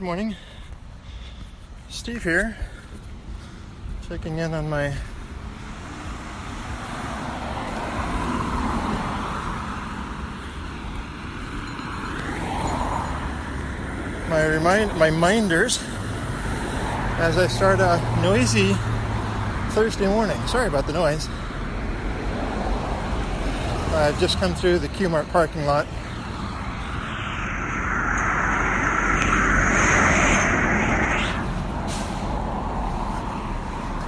morning. Steve here, checking in on my minders as I start a noisy Thursday morning. Sorry about the noise. I've just come through the Q-Mart parking lot.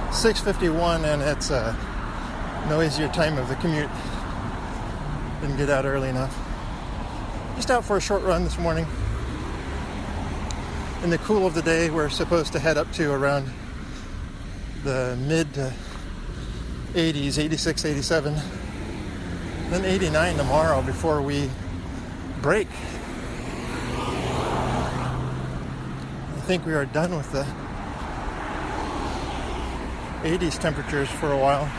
It's 6:51 and it's a noisier time of the commute. Didn't get out early enough. Just out for a short run this morning. In the cool of the day, we're supposed to head up to around the mid to 80s, 86, 87, then 89 tomorrow before we break. I think we are done with the 80s temperatures for a while.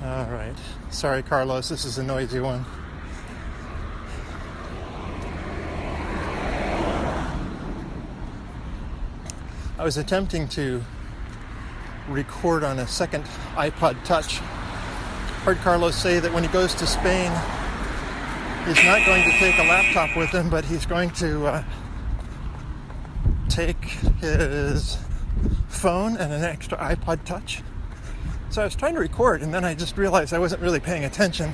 All right. Sorry, Carlos, this is a noisy one. I was attempting to record on a second iPod Touch. Heard Carlos say that when he goes to Spain, he's not going to take a laptop with him, but he's going to take his phone and an extra iPod Touch. So I was trying to record, and then I just realized I wasn't really paying attention.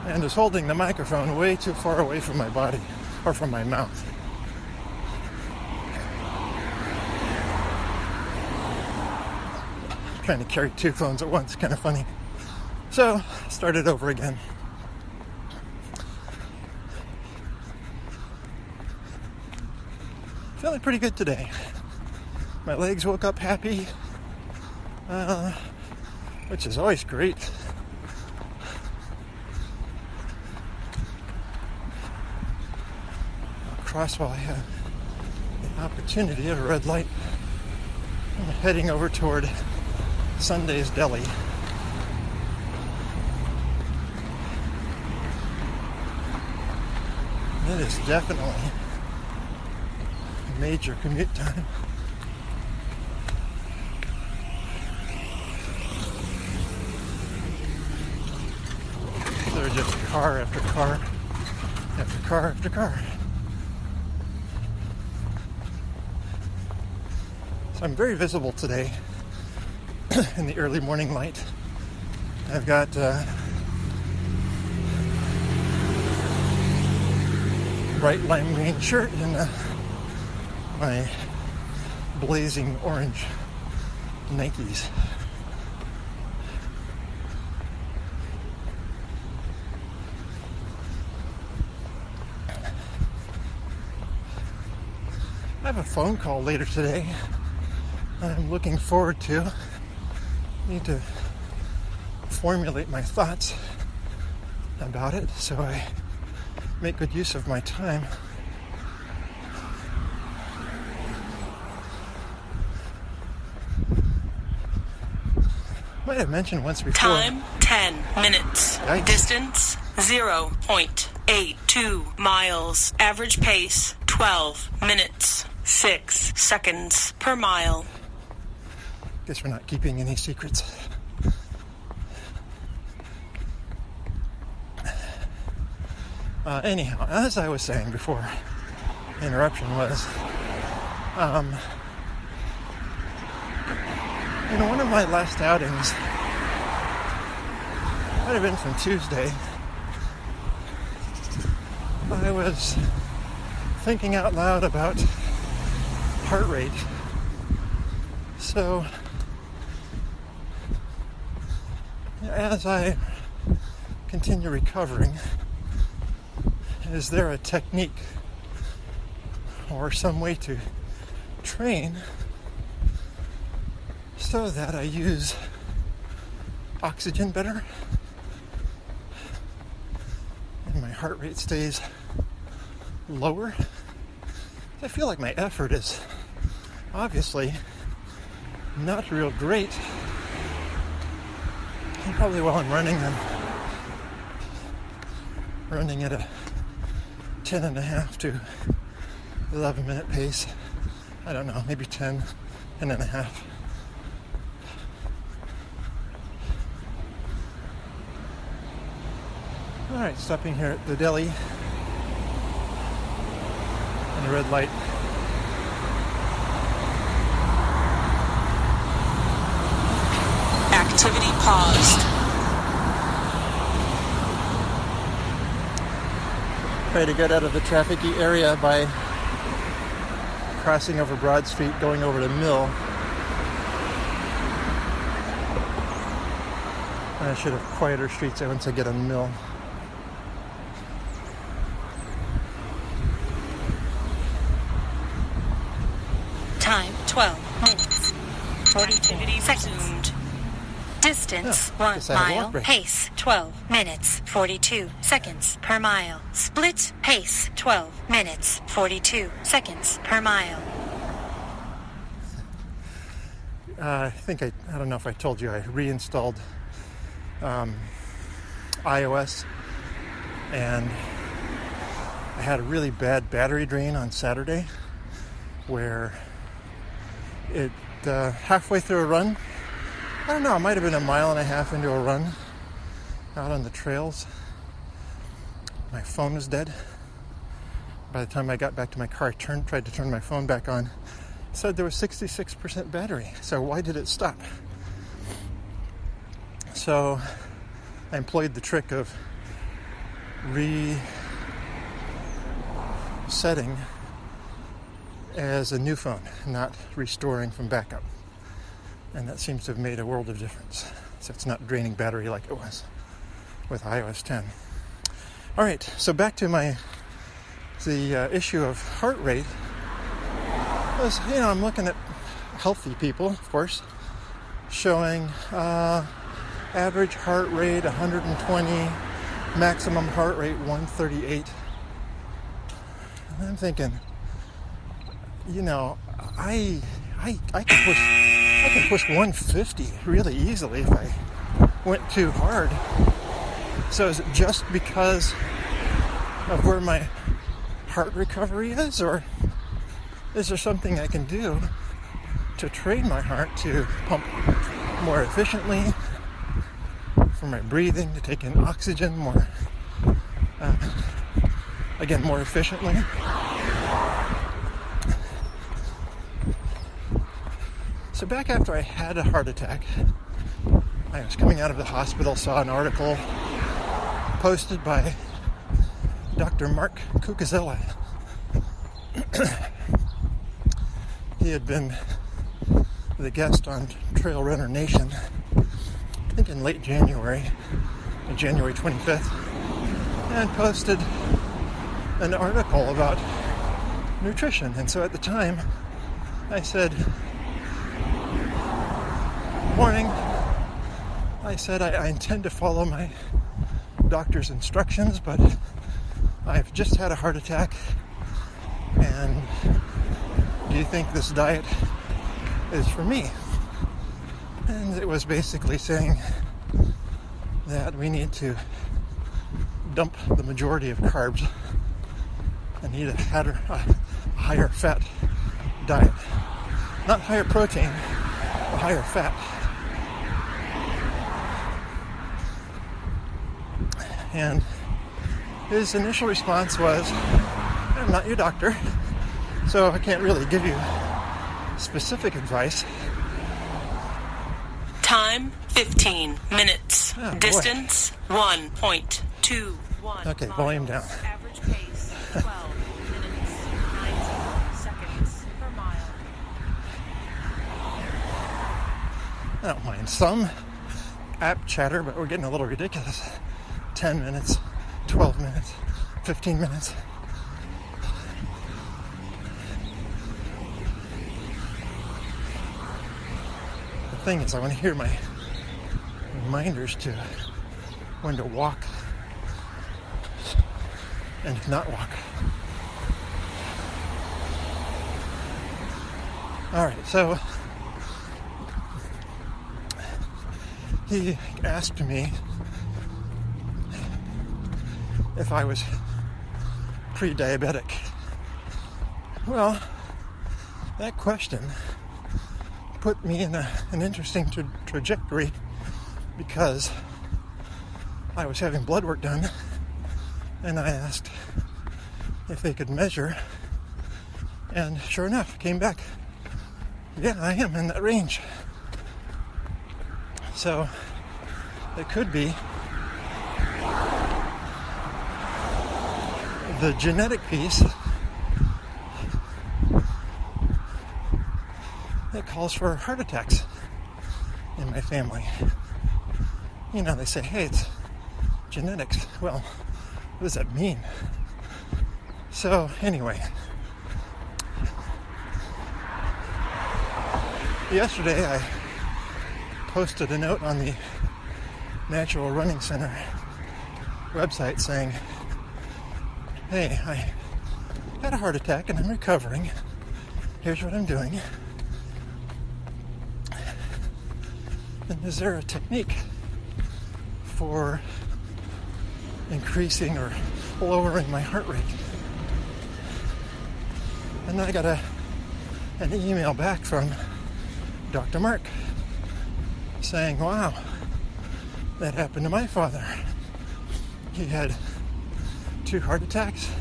And was holding the microphone way too far away from my body, or from my mouth. Trying to carry two phones at once, kind of funny. So, started over again. Feeling pretty good today. My legs woke up happy, which is always great. I'll cross while I have the opportunity at a red light. I'm heading over toward Sunday's Deli. It is definitely major commute time. There's just car after car after car after car. So I'm very visible today in the early morning light. I've got bright lime green shirt and my blazing orange Nikes. I have a phone call later today I'm looking forward to. Need to formulate my thoughts about it so I make good use of my time. Might have mentioned once before. Time 10 minutes. Yikes. Distance 0.82 miles. Average pace 12 minutes 6 seconds per mile. Guess we're not keeping any secrets. Anyhow, as I was saying before the interruption was, one of my last outings might have been from Tuesday. I was thinking out loud about heart rate. So, as I continue recovering, is there a technique or some way to train so that I use oxygen better, and my heart rate stays lower. I feel like my effort is obviously not real great. And probably while I'm running, I'm running at a 10.5 to 11 minute pace. I don't know, maybe 10.5. Alright, stopping here at the deli and a red light. Activity paused. Try to get out of the trafficy area by crossing over Broad Street, going over to Mill. I should have quieter streets once I get on Mill. Time 12 minutes 42 seconds. Distance 1 mile. Pace 12 minutes 42 seconds per mile. Split pace 12 minutes 42 seconds per mile. I don't know if I told you, I reinstalled iOS, and I had a really bad battery drain on Saturday where it halfway through a run, I don't know, it might have been 1.5 miles into a run out on the trails, my phone was dead. By the time I got back to my car, I tried to turn my phone back on. It said there was 66% battery. So why did it stop? So I employed the trick of resetting as a new phone, not restoring from backup. And that seems to have made a world of difference. So it's not draining battery like it was with iOS 10. All right, so back to the issue of heart rate. I'm looking at healthy people, of course, showing average heart rate 120, maximum heart rate 138. And I'm thinking, I can push 150 really easily if I went too hard. So is it just because of where my heart recovery is, or is there something I can do to train my heart to pump more efficiently, for my breathing to take in oxygen more efficiently? So back after I had a heart attack, I was coming out of the hospital, saw an article posted by Dr. Mark Cucuzzella. He had been the guest on Trail Runner Nation, I think in late January, on January 25th, and posted an article about nutrition. And so at the time, I said, morning, I said I intend to follow my doctor's instructions, but I've just had a heart attack, and do you think this diet is for me? And it was basically saying that we need to dump the majority of carbs and eat a higher fat diet. Not higher protein, but higher fat. And his initial response was, I'm not your doctor, so I can't really give you specific advice. Time 15 minutes. Oh, Distance 1.21. Okay, volume down. Average pace 12 minutes 90 seconds per mile. I don't mind some app chatter, but we're getting a little ridiculous. 10 minutes, 12 minutes, 15 minutes. The thing is, I want to hear my reminders to when to walk and not walk. All right, so he asked me if I was pre-diabetic. Well, that question put me in an interesting trajectory because I was having blood work done, and I asked if they could measure, and sure enough, came back, yeah, I am in that range. So it could be the genetic piece that calls for heart attacks in my family. You know, they say, hey, it's genetics. Well, what does that mean? So anyway, yesterday I posted a note on the Natural Running Center website saying, hey, I had a heart attack and I'm recovering. Here's what I'm doing. And is there a technique for increasing or lowering my heart rate? And I got an email back from Dr. Mark saying, wow, that happened to my father. He had 2 heart attacks,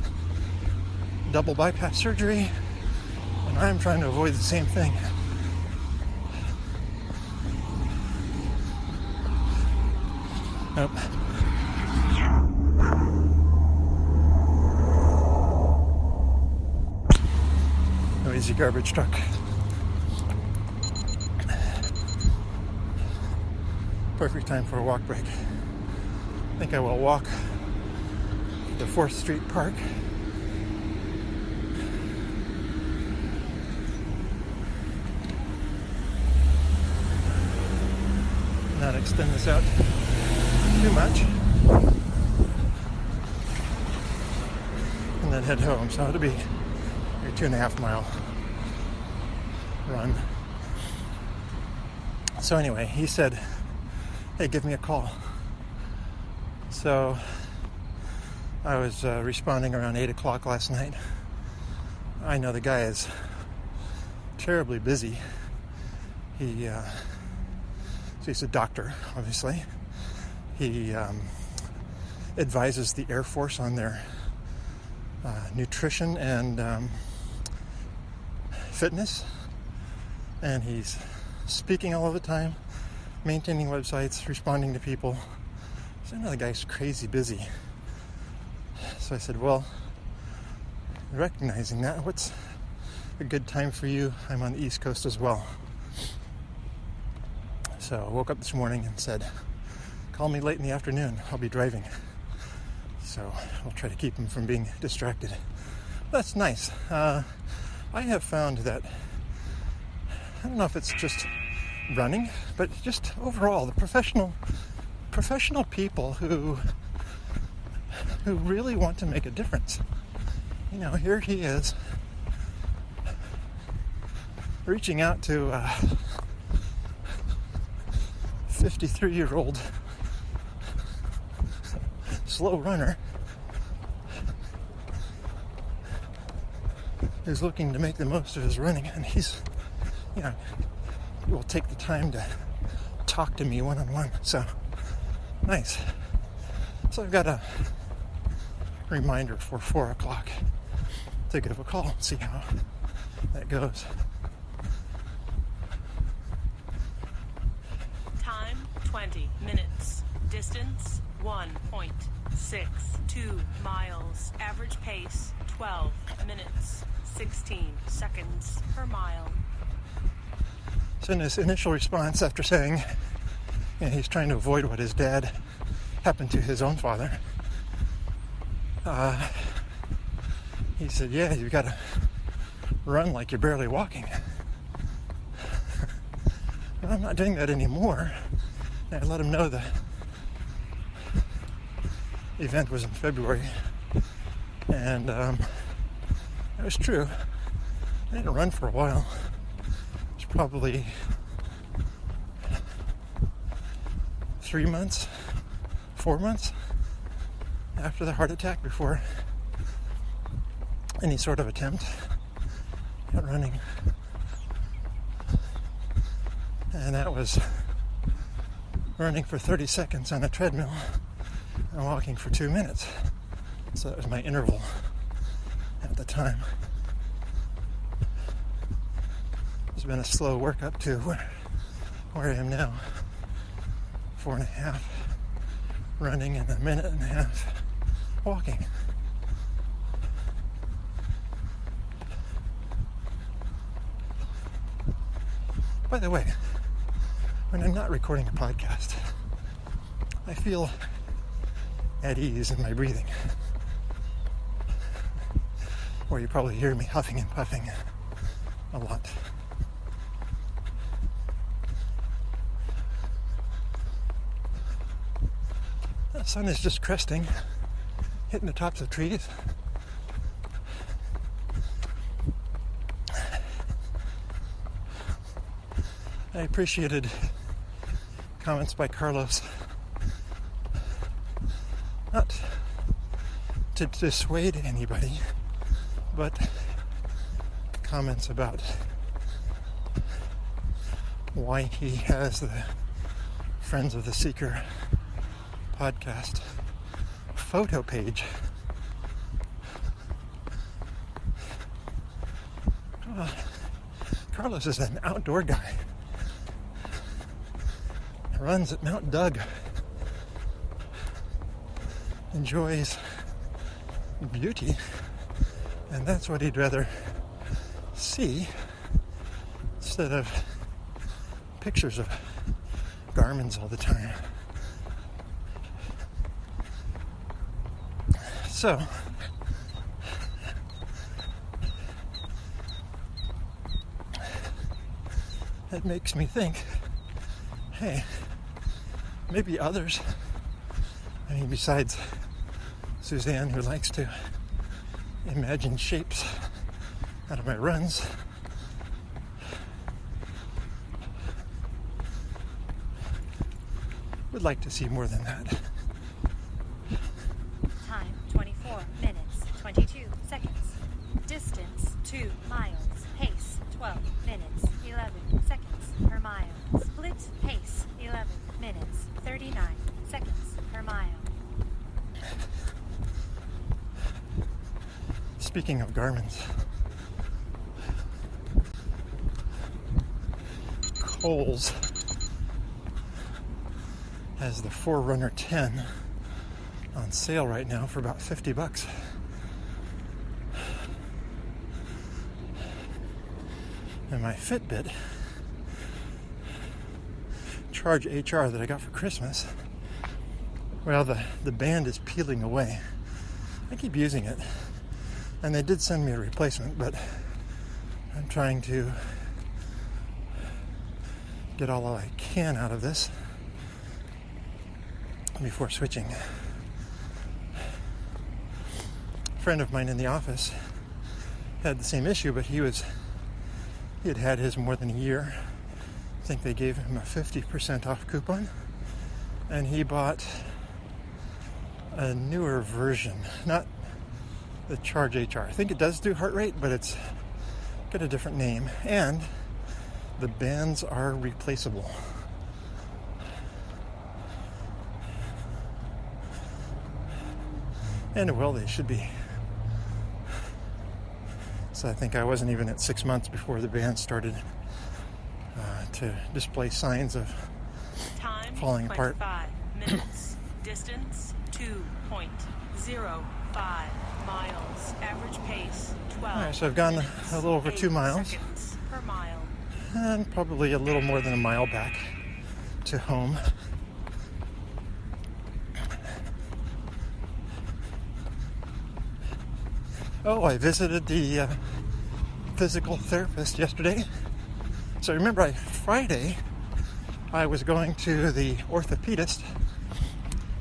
double bypass surgery, and I'm trying to avoid the same thing. Nope. Noisy garbage truck. Perfect time for a walk break. I think I will walk the 4th Street Park. Not extend this out too much. And then head home. So it'll be a 2.5 mile run. So anyway, he said, hey, give me a call. So I was responding around 8 o'clock last night. I know the guy is terribly busy. So he's a doctor, obviously. He advises the Air Force on their nutrition and fitness. And he's speaking all of the time, maintaining websites, responding to people. So I know the guy's crazy busy. So I said, well, recognizing that, what's a good time for you? I'm on the East Coast as well. So I woke up this morning and said, call me late in the afternoon. I'll be driving. So I'll try to keep him from being distracted. That's nice. I have found that, I don't know if it's just running, but just overall, the professional people who really want to make a difference. You know, here he is reaching out to a 53-year-old slow runner who's looking to make the most of his running, and he's, you know, will take the time to talk to me one-on-one. So nice. So I've got a reminder for 4 o'clock to give a call and see how that goes. Time 20 minutes. Distance 1.62 miles. Average pace 12 minutes 16 seconds per mile. So in his initial response, after saying, you know, he's trying to avoid what his dad happened to his own father, he said, yeah, you've got to run like you're barely walking. Well, I'm not doing that anymore. I let him know the event was in February, and it was true. I didn't run for a while. It was probably 3 months, 4 months after the heart attack before any sort of attempt at running. And that was running for 30 seconds on a treadmill and walking for 2 minutes. So that was my interval at the time. It's been a slow work up to where I am now. 4.5 running and 1.5 minutes walking. By the way, when I'm not recording a podcast, I feel at ease in my breathing. Or you probably hear me huffing and puffing a lot. The sun is just cresting, hitting the tops of trees. I appreciated comments by Carlos, not to dissuade anybody, but comments about why he has the Friends of the Seeker podcast photo page. Carlos is an outdoor guy. Runs at Mount Doug, enjoys beauty, and that's what he'd rather see instead of pictures of Garmins all the time. So, it makes me think, hey, maybe others, I mean, besides Suzanne, who likes to imagine shapes out of my runs, would like to see more than that. Time 24 minutes, 22 seconds. Distance 2 miles. Pace 12 minutes, 11 seconds per mile. Split pace 11 minutes, 39 seconds per mile. Speaking of Garmins, Kohl's has the Forerunner 10 on sale right now for about $50. And my Fitbit Charge HR that I got for Christmas, well, the band is peeling away. I keep using it, and they did send me a replacement, but I'm trying to get all I can out of this before switching. A friend of mine in the office had the same issue, but he had had his more than a year. I think they gave him a 50% off coupon, and he bought a newer version, not the Charge HR. I think it does do heart rate, but it's got a different name, and the bands are replaceable. And well, they should be. So I think I wasn't even at 6 months before the band started to display signs of Time falling apart. 25 minutes. Distance 2.05 miles. Average pace 12. All right, so I've gone a little over 2 miles. Seconds per mile. And probably a little more than a mile back to home. Oh, I visited the physical therapist yesterday. So remember, Friday, I was going to the orthopedist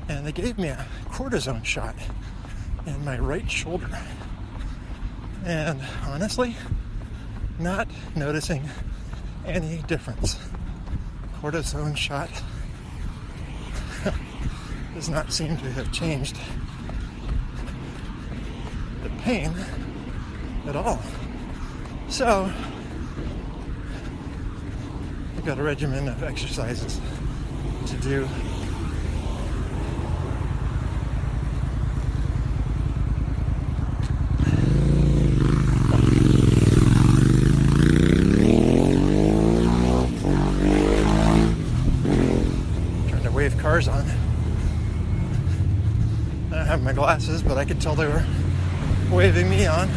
and they gave me a cortisone shot in my right shoulder. And honestly, not noticing any difference. Cortisone shot does not seem to have changed the pain at all. So, I've got a regimen of exercises to do. Trying to wave cars on. I don't have my glasses, but I could tell they were waving me on.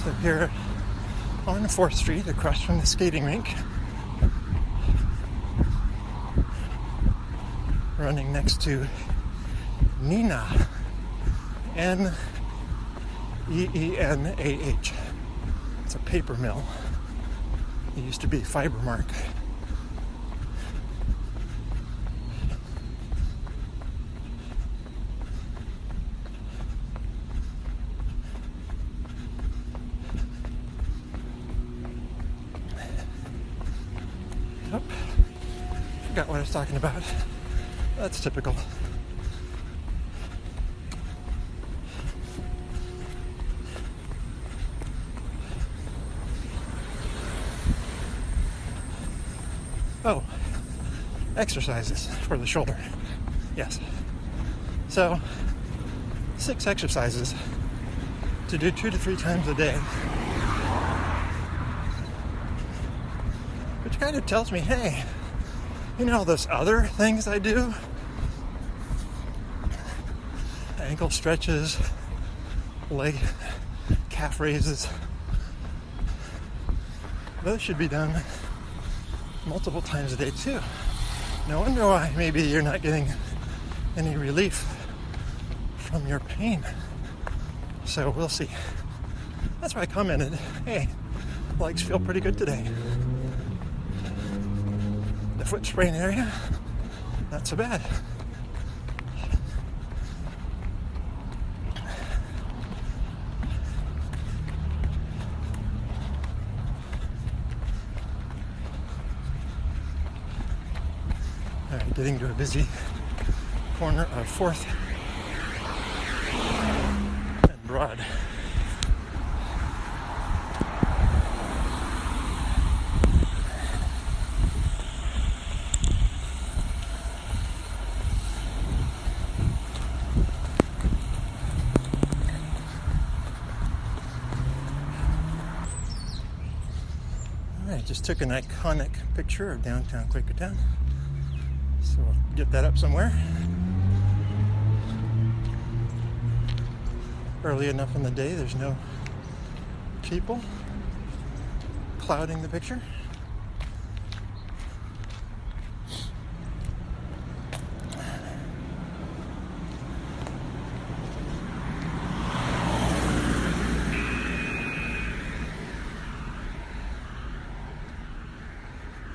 So here on 4th Street, across from the skating rink, running next to Neenah, N-E-E-N-A-H. It's a paper mill. It used to be Fibermark. Yep. Forgot what I was talking about. That's typical. Oh, exercises for the shoulder. Yes. So, 6 exercises to do 2 to 3 times a day. Which kind of tells me, hey, you know those other things I do? Ankle stretches, leg, calf raises. Those should be done multiple times a day too. No wonder why maybe you're not getting any relief from your pain. So we'll see. That's why I commented, hey, legs feel pretty good today. The foot sprain area, not so bad. Alright, getting to a busy corner of 4th and Broad. Alright, just took an iconic picture of downtown Quakertown. So we'll get that up somewhere. Early enough in the day, there's no people clouding the picture.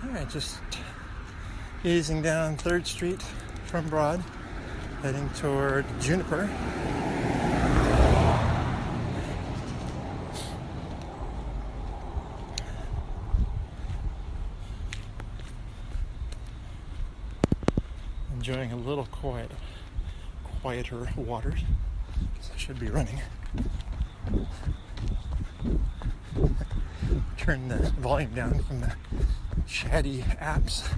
Alright, just easing down 3rd Street from Broad, heading toward Juniper. Enjoying a little quieter waters, because I should be running. Turn the volume down from the chatty apps.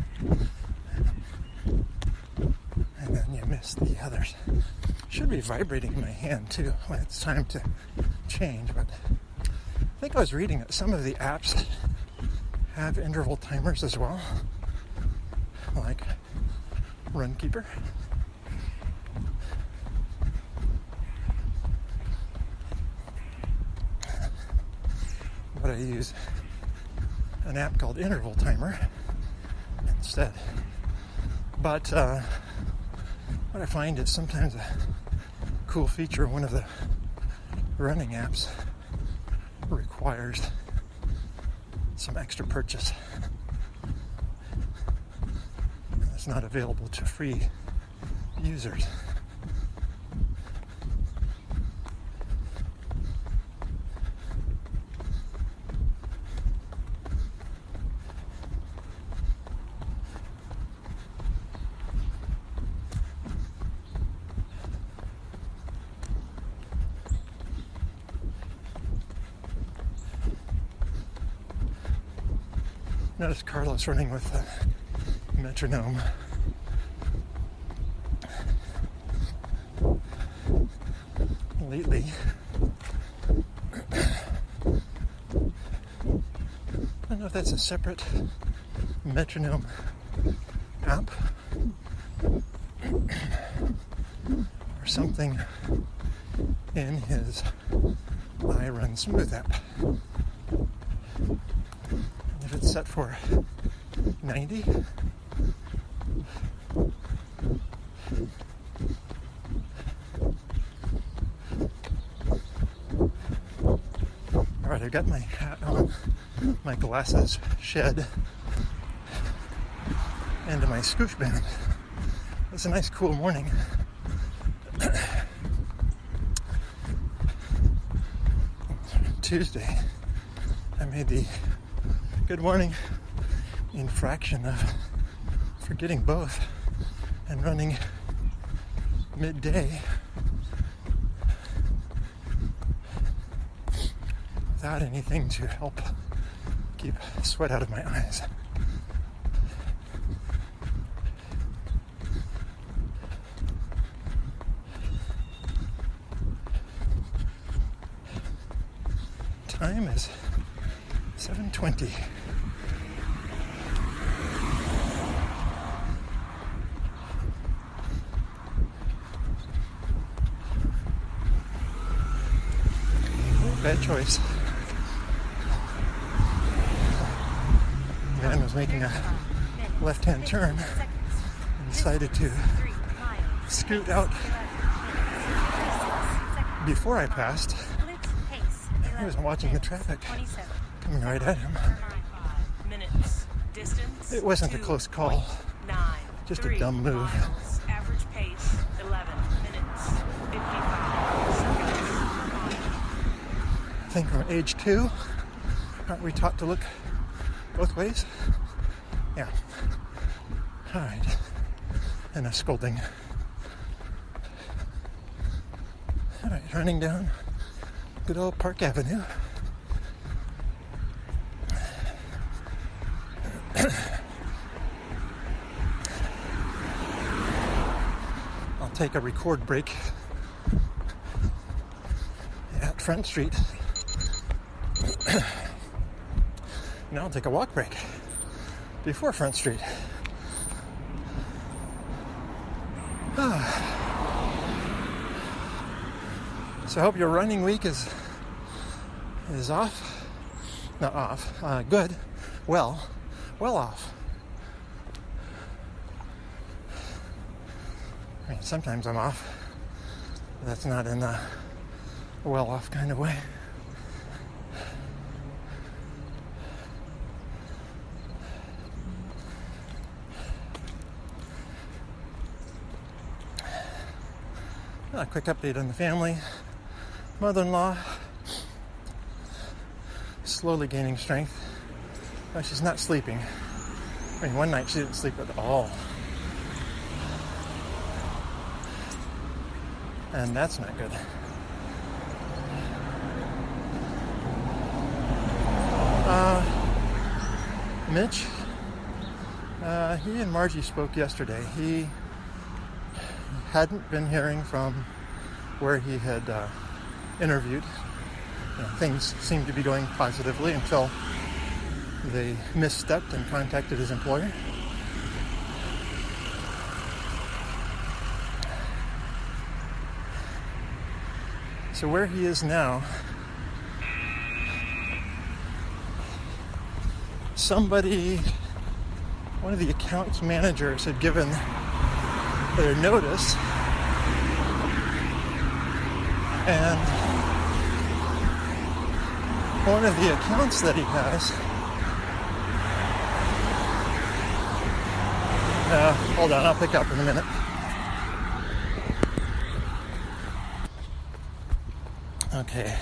And then you miss the others. Should be vibrating in my hand too when it's time to change, but I think I was reading that some of the apps have interval timers as well, like Runkeeper. But I use an app called Interval Timer instead. But what I find is sometimes a cool feature. One of the running apps requires some extra purchase. It's not available to free users. Notice Carlos running with a metronome. Lately, I don't know if that's a separate metronome app or something in his I Run Smooth app. If it's set for 90, alright, I've got my hat on, my glasses shed, and my scooch band. It's a nice cool morning. Tuesday, I made the good morning infraction of forgetting both and running midday without anything to help keep sweat out of my eyes. Time is 7:20. Bad choice. Man was making a left-hand turn and decided to scoot out before I passed. He was watching the traffic coming right at him. It wasn't a close call, just a dumb move. Average pace 11 minutes 55 seconds. I think from age 2, aren't we taught to look both ways? Yeah. All right. And a scolding. All right, running down good old Park Avenue. I'll take a record break at Front Street. Now I'll take a walk break before Front Street. So I hope your running week is off. Not off. Good. Well off. I mean, sometimes I'm off. But that's not in a well off kind of way. A quick update on the family. Mother-in-law slowly gaining strength. Well, she's not sleeping. I mean, one night she didn't sleep at all. And that's not good. Mitch, he and Margie spoke yesterday. He hadn't been hearing from where he had interviewed. Things seemed to be going positively until they misstepped and contacted his employer. So where he is now, one of the accounts managers had given their notice And one of the accounts that he has, hold on, I'll pick up in a minute. Okay,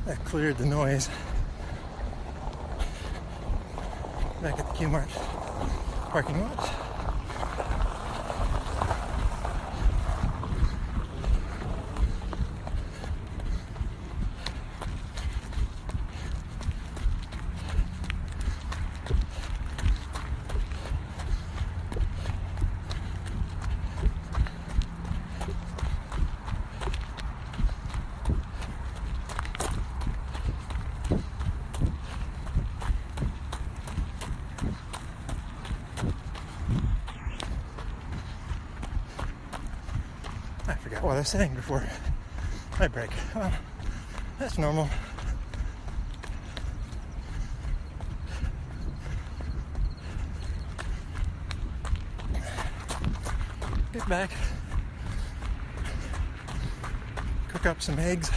that cleared the noise. Back at the Q-Mart parking lot. I forgot what I was saying before my break. That's normal. Get back. Cook up some eggs,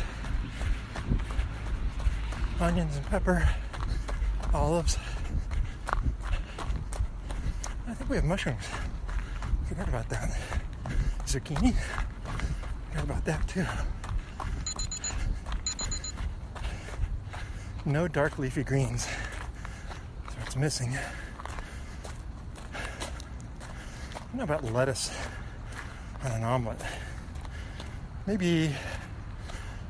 onions and pepper, olives. I think we have mushrooms. Forgot about that. Zucchini. Forgot about that too. No dark leafy greens. So it's missing. I don't know about lettuce on an omelet. Maybe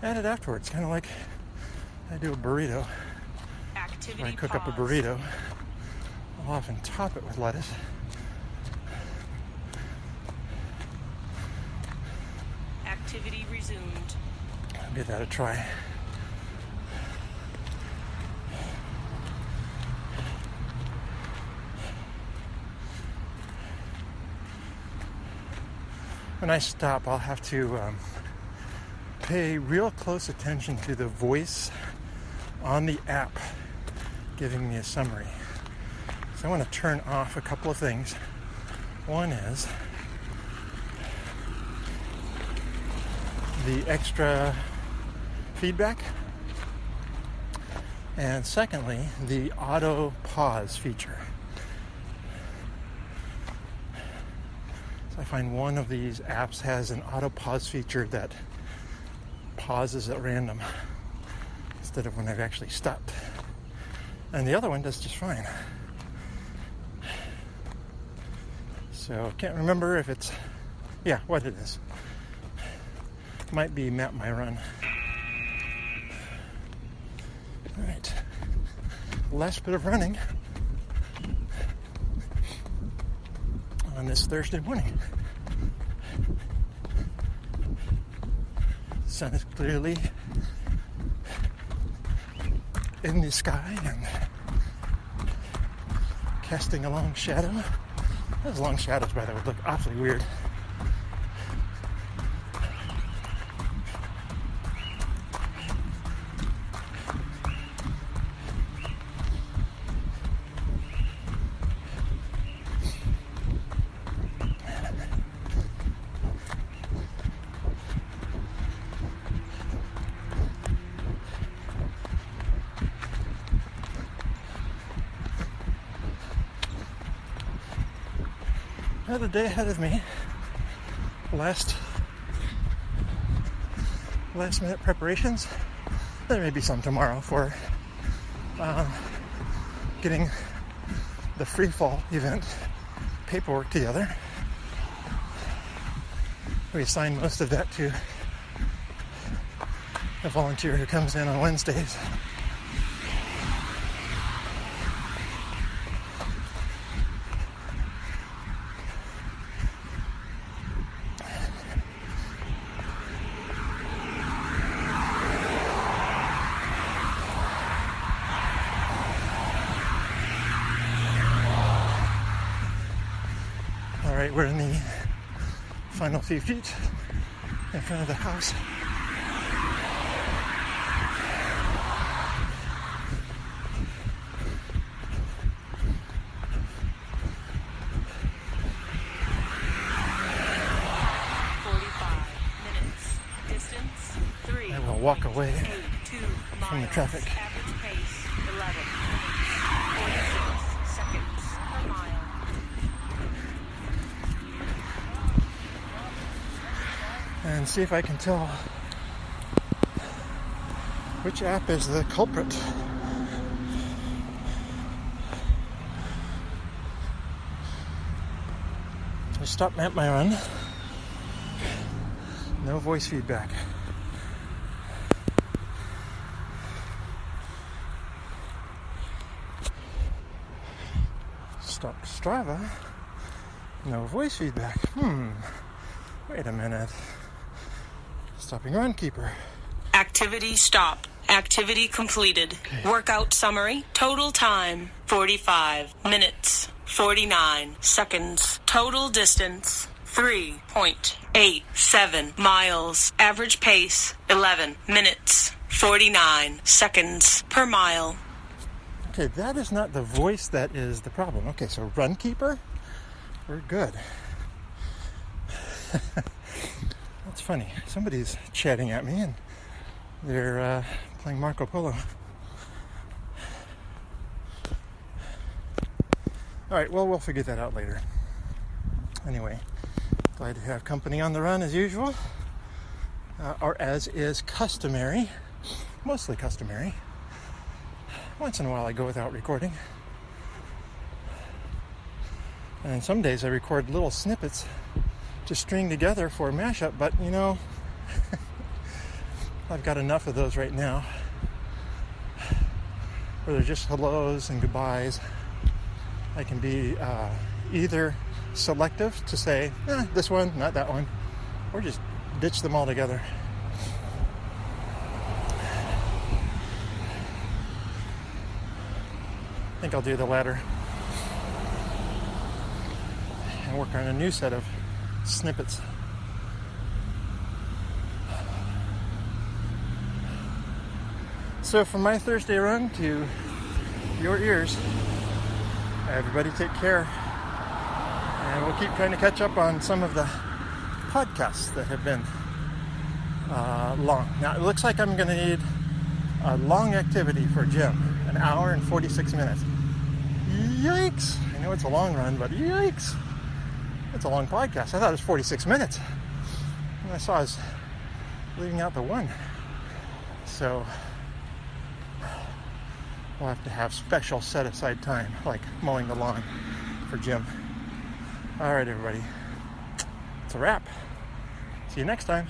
add it afterwards, kind of like I do a burrito. Activity When I cook up a burrito, I'll often top it with lettuce. Activity resumed. I'll give that a try. When I stop, I'll have to pay real close attention to the voice on the app giving me a summary. So I want to turn off a couple of things. One is the extra feedback, and secondly, the auto pause feature. So I find one of these apps has an auto pause feature that pauses at random instead of when I've actually stopped. And the other one does just fine. So I can't remember if it's, what it is. Might be Map My Run. All right. Last bit of running on this Thursday morning. The sun is clearly in the sky and casting a long shadow. Those long shadows, by the way, look awfully weird. Another day ahead of me. Last minute preparations. There may be some tomorrow for getting the free fall event paperwork together. We assign most of that to a volunteer who comes in on Wednesdays. Alright, we're in the final few feet in front of the house. walk away 2 from the miles. traffic. Average pace 11 minutes 46 seconds per mile. And see if I can tell which app is the culprit. I stopped at my run. No voice feedback. Stop Strava. No voice feedback. Wait a minute. Stopping Runkeeper. Activity stop. Activity completed. Okay. Workout summary. Total time 45 minutes 49 seconds. Total distance 3.87 miles. Average pace 11 minutes 49 seconds per mile. Okay, that is not the voice that is the problem. Okay, so Runkeeper, we're good. That's funny. Somebody's chatting at me and they're playing Marco Polo. All right, well, we'll figure that out later. Anyway, glad to have company on the run as usual, or as is customary, mostly customary. Once in a while I go without recording. And some days I record little snippets to string together for a mashup, but you know, I've got enough of those right now where they're just hellos and goodbyes. I can be either selective to say, this one, not that one, or just ditch them all together. I think I'll do the latter and work on a new set of snippets. So from my Thursday run to your ears, everybody take care, and we'll keep trying to catch up on some of the podcasts that have been long. Now it looks like I'm going to need a long activity for gym, an hour and 46 minutes. Yikes! I know it's a long run, but yikes! It's a long podcast. I thought it was 46 minutes. And I saw I was leaving out the one. So we'll have to have special set-aside time, like mowing the lawn for gym. All right, everybody. It's a wrap. See you next time.